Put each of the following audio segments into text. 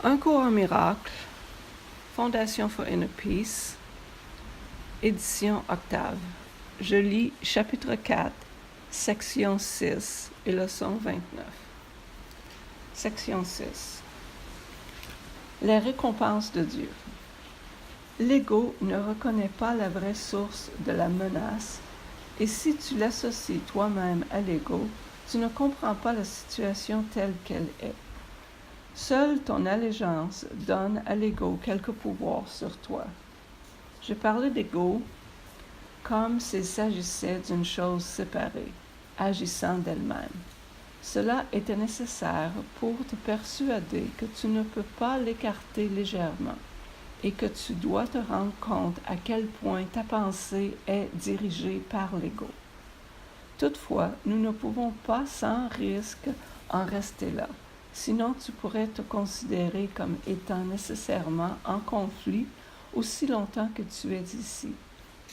Un cours en miracle, Fondation for Inner Peace, édition Octave. Je lis chapitre 4, section 6 et leçon 29. Section 6. Les récompenses de Dieu. L'ego ne reconnaît pas la vraie source de la menace, et si tu l'associes toi-même à l'ego, tu ne comprends pas la situation telle qu'elle est. Seule ton allégeance donne à l'ego quelque pouvoir sur toi. Je parlais d'ego comme s'il s'agissait d'une chose séparée, agissant d'elle-même. Cela était nécessaire pour te persuader que tu ne peux pas l'écarter légèrement et que tu dois te rendre compte à quel point ta pensée est dirigée par l'ego. Toutefois, nous ne pouvons pas sans risque en rester là. Sinon, tu pourrais te considérer comme étant nécessairement en conflit aussi longtemps que tu es ici,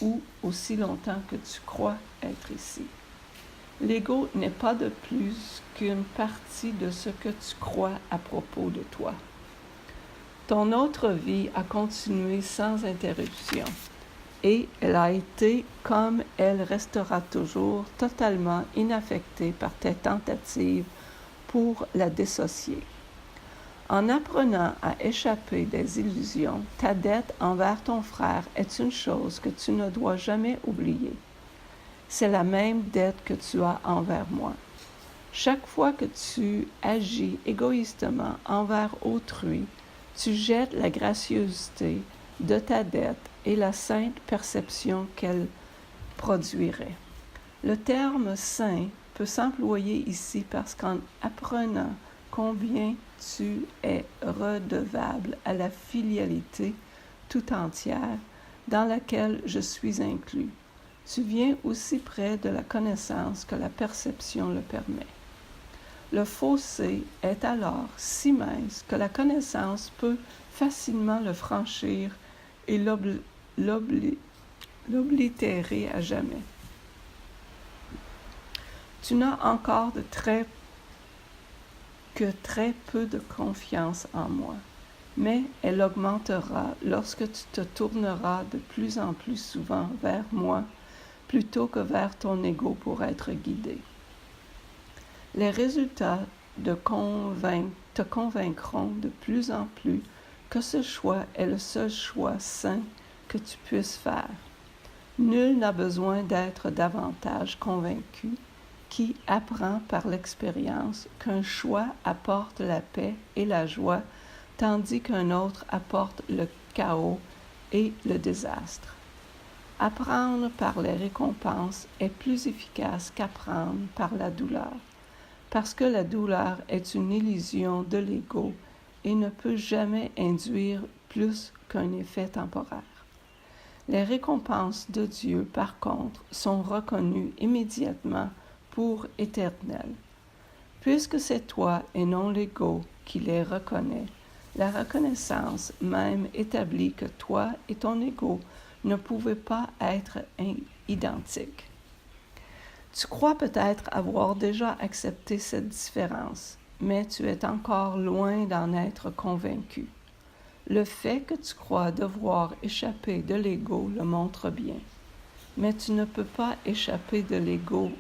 ou aussi longtemps que tu crois être ici. L'ego n'est pas de plus qu'une partie de ce que tu crois à propos de toi. Ton autre vie a continué sans interruption, et elle a été, comme elle restera toujours, totalement inaffectée par tes tentatives pour la dissocier. En apprenant à échapper des illusions, ta dette envers ton frère est une chose que tu ne dois jamais oublier. C'est la même dette que tu as envers moi. Chaque fois que tu agis égoïstement envers autrui, tu jettes la gracieuseté de ta dette et la sainte perception qu'elle produirait. Le terme « saint » peut s'employer ici parce qu'en apprenant combien tu es redevable à la filialité tout entière dans laquelle je suis inclus, tu viens aussi près de la connaissance que la perception le permet. Le fossé est alors si mince que la connaissance peut facilement le franchir et l'oblitérer à jamais. Tu n'as encore que très peu de confiance en moi, mais elle augmentera lorsque tu te tourneras de plus en plus souvent vers moi plutôt que vers ton ego pour être guidé. Les résultats te convaincront de plus en plus que ce choix est le seul choix sain que tu puisses faire. Nul n'a besoin d'être davantage convaincu qui apprend par l'expérience qu'un choix apporte la paix et la joie, tandis qu'un autre apporte le chaos et le désastre. Apprendre par les récompenses est plus efficace qu'apprendre par la douleur, parce que la douleur est une illusion de l'ego et ne peut jamais induire plus qu'un effet temporaire. Les récompenses de Dieu, par contre, sont reconnues immédiatement pour éternel. Puisque c'est toi et non l'ego qui les reconnaît, la reconnaissance même établit que toi et ton ego ne pouvaient pas être identiques. Tu crois peut-être avoir déjà accepté cette différence, mais tu es encore loin d'en être convaincu. Le fait que tu crois devoir échapper de l'ego le montre bien, mais tu ne peux pas échapper de l'ego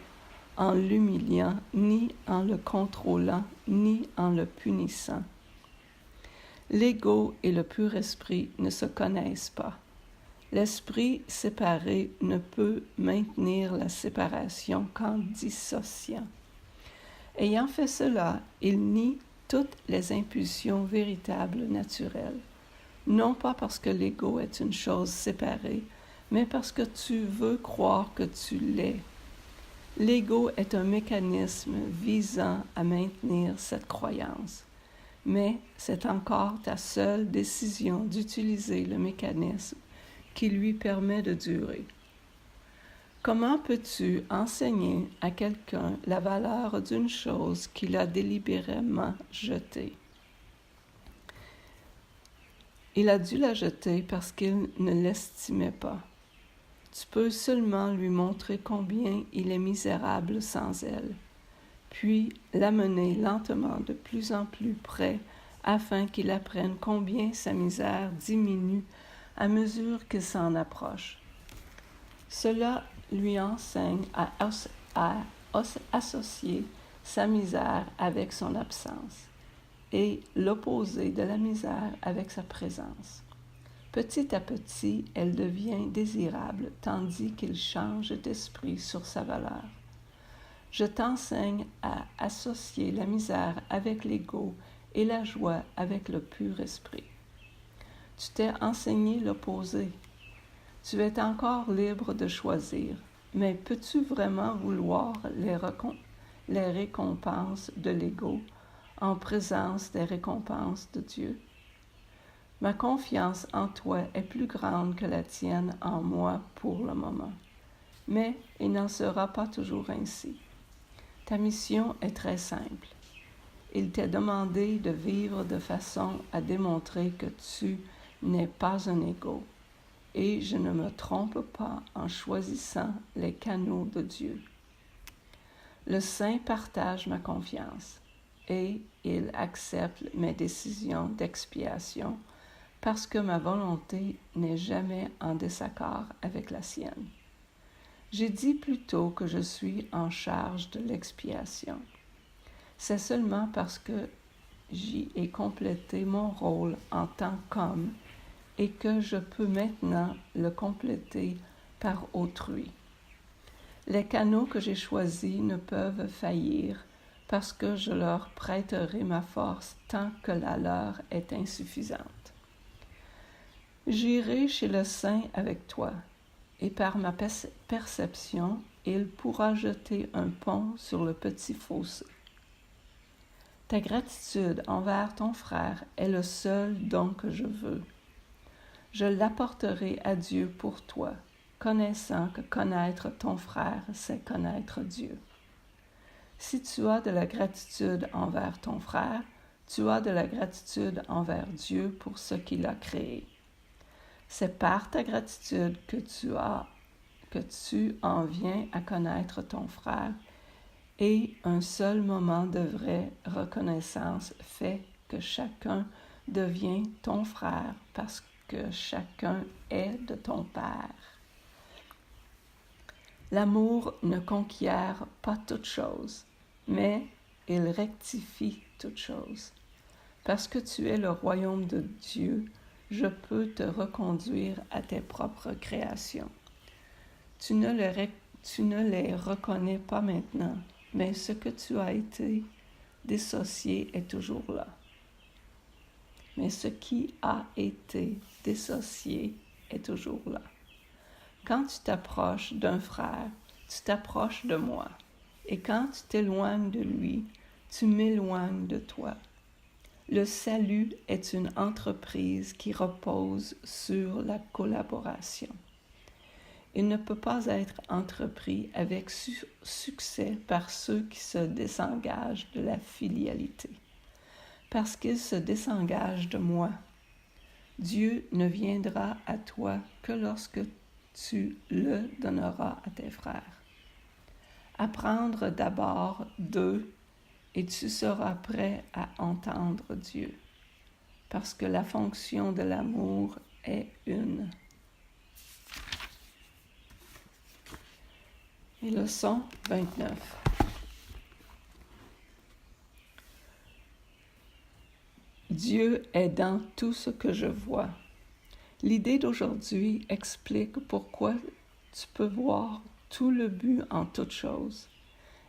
en l'humiliant, ni en le contrôlant, ni en le punissant. L'ego et le pur esprit ne se connaissent pas. L'esprit séparé ne peut maintenir la séparation qu'en dissociant. Ayant fait cela, il nie toutes les impulsions véritables naturelles, non pas parce que l'ego est une chose séparée, mais parce que tu veux croire que tu l'es. L'ego est un mécanisme visant à maintenir cette croyance, mais c'est encore ta seule décision d'utiliser le mécanisme qui lui permet de durer. Comment peux-tu enseigner à quelqu'un la valeur d'une chose qu'il a délibérément jetée? Il a dû la jeter parce qu'il ne l'estimait pas. Tu peux seulement lui montrer combien il est misérable sans elle, puis l'amener lentement de plus en plus près afin qu'il apprenne combien sa misère diminue à mesure qu'il s'en approche. Cela lui enseigne à associer sa misère avec son absence et l'opposé de la misère avec sa présence. Petit à petit, elle devient désirable, tandis qu'il change d'esprit sur sa valeur. Je t'enseigne à associer la misère avec l'ego et la joie avec le pur esprit. Tu t'es enseigné l'opposé. Tu es encore libre de choisir, mais peux-tu vraiment vouloir les récompenses de l'ego en présence des récompenses de Dieu? Ma confiance en toi est plus grande que la tienne en moi pour le moment, mais il n'en sera pas toujours ainsi. Ta mission est très simple. Il t'est demandé de vivre de façon à démontrer que tu n'es pas un égo, et je ne me trompe pas en choisissant les canaux de Dieu. Le Saint partage ma confiance, et il accepte mes décisions d'expiation parce que ma volonté n'est jamais en désaccord avec la sienne. J'ai dit plutôt que je suis en charge de l'expiation. C'est seulement parce que j'y ai complété mon rôle en tant qu'homme et que je peux maintenant le compléter par autrui. Les canaux que j'ai choisis ne peuvent faillir parce que je leur prêterai ma force tant que la leur est insuffisante. J'irai chez le Saint avec toi, et par ma perception, il pourra jeter un pont sur le petit fossé. Ta gratitude envers ton frère est le seul don que je veux. Je l'apporterai à Dieu pour toi, connaissant que connaître ton frère, c'est connaître Dieu. Si tu as de la gratitude envers ton frère, tu as de la gratitude envers Dieu pour ce qu'il a créé. C'est par ta gratitude que tu en viens à connaître ton frère, et un seul moment de vraie reconnaissance fait que chacun devient ton frère parce que chacun est de ton Père. L'amour ne conquiert pas toute chose, mais il rectifie toute chose. Parce que tu es le royaume de Dieu, je peux te reconduire à tes propres créations. Tu ne les reconnais pas maintenant, mais ce que tu as été dissocié est toujours là. Mais ce qui a été dissocié est toujours là. Quand tu t'approches d'un frère, tu t'approches de moi. Et quand tu t'éloignes de lui, tu m'éloignes de toi. Le salut est une entreprise qui repose sur la collaboration. Il ne peut pas être entrepris avec succès par ceux qui se désengagent de la filialité, parce qu'ils se désengagent de moi. Dieu ne viendra à toi que lorsque tu le donneras à tes frères. Apprendre d'abord d'eux et tu seras prêt à entendre Dieu, parce que la fonction de l'amour est une. Et leçon 29. Dieu est dans tout ce que je vois. L'idée d'aujourd'hui explique pourquoi tu peux voir tout le but en toute chose.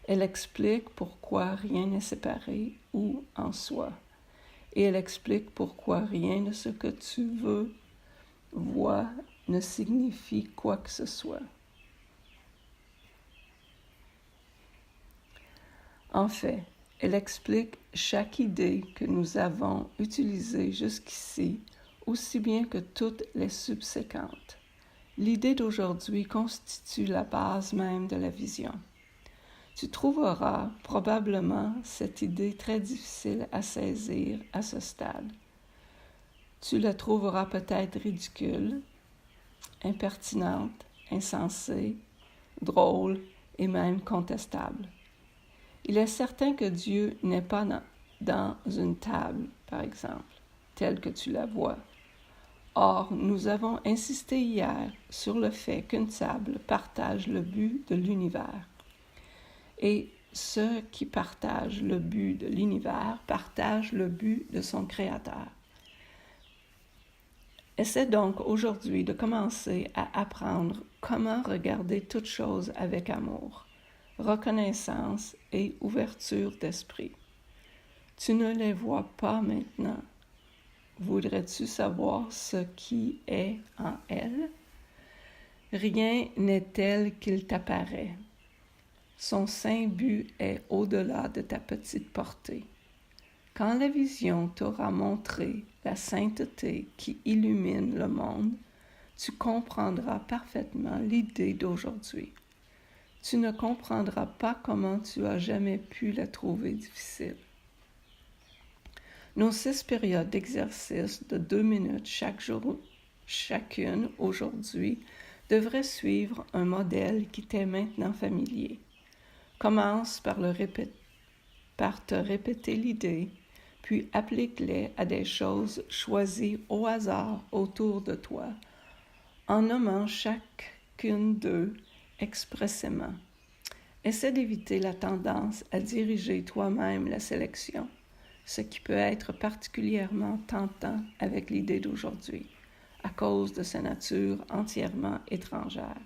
Elle explique pourquoi rien n'est séparé ou en soi. Et elle explique pourquoi rien de ce que tu veux, vois, ne signifie quoi que ce soit. En fait, elle explique chaque idée que nous avons utilisée jusqu'ici, aussi bien que toutes les subséquentes. L'idée d'aujourd'hui constitue la base même de la vision. Tu trouveras probablement cette idée très difficile à saisir à ce stade. Tu la trouveras peut-être ridicule, impertinente, insensée, drôle et même contestable. Il est certain que Dieu n'est pas dans une table, par exemple, telle que tu la vois. Or, nous avons insisté hier sur le fait qu'une table partage le but de l'univers. Et ceux qui partagent le but de l'univers partagent le but de son Créateur. Essaie donc aujourd'hui de commencer à apprendre comment regarder toutes choses avec amour, reconnaissance et ouverture d'esprit. Tu ne les vois pas maintenant. Voudrais-tu savoir ce qui est en elles? Rien n'est tel qu'il t'apparaît. Son saint but est au-delà de ta petite portée. Quand la vision t'aura montré la sainteté qui illumine le monde, tu comprendras parfaitement l'idée d'aujourd'hui. Tu ne comprendras pas comment tu as jamais pu la trouver difficile. Nos 6 périodes d'exercice de 2 minutes chaque jour, chacune aujourd'hui, devraient suivre un modèle qui t'est maintenant familier. Commence par te répéter l'idée, puis applique-les à des choses choisies au hasard autour de toi, en nommant chacune d'eux expressément. Essaie d'éviter la tendance à diriger toi-même la sélection, ce qui peut être particulièrement tentant avec l'idée d'aujourd'hui, à cause de sa nature entièrement étrangère.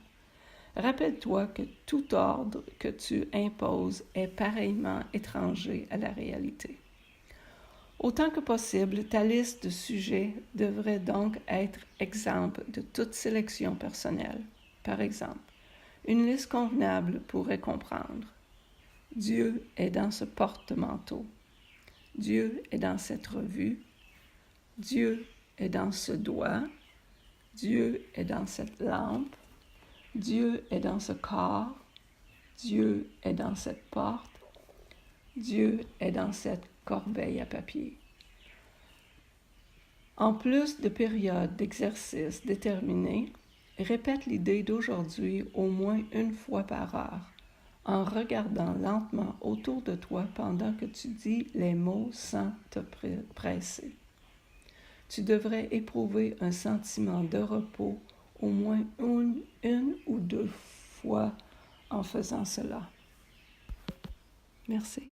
Rappelle-toi que tout ordre que tu imposes est pareillement étranger à la réalité. Autant que possible, ta liste de sujets devrait donc être exempte de toute sélection personnelle. Par exemple, une liste convenable pourrait comprendre: Dieu est dans ce porte-manteau. Dieu est dans cette revue. Dieu est dans ce doigt. Dieu est dans cette lampe. Dieu est dans ce corps. Dieu est dans cette porte. Dieu est dans cette corbeille à papier. En plus de périodes d'exercice déterminées, répète l'idée d'aujourd'hui au moins une fois par heure, en regardant lentement autour de toi pendant que tu dis les mots sans te presser. Tu devrais éprouver un sentiment de repos au moins une ou deux fois en faisant cela. Merci.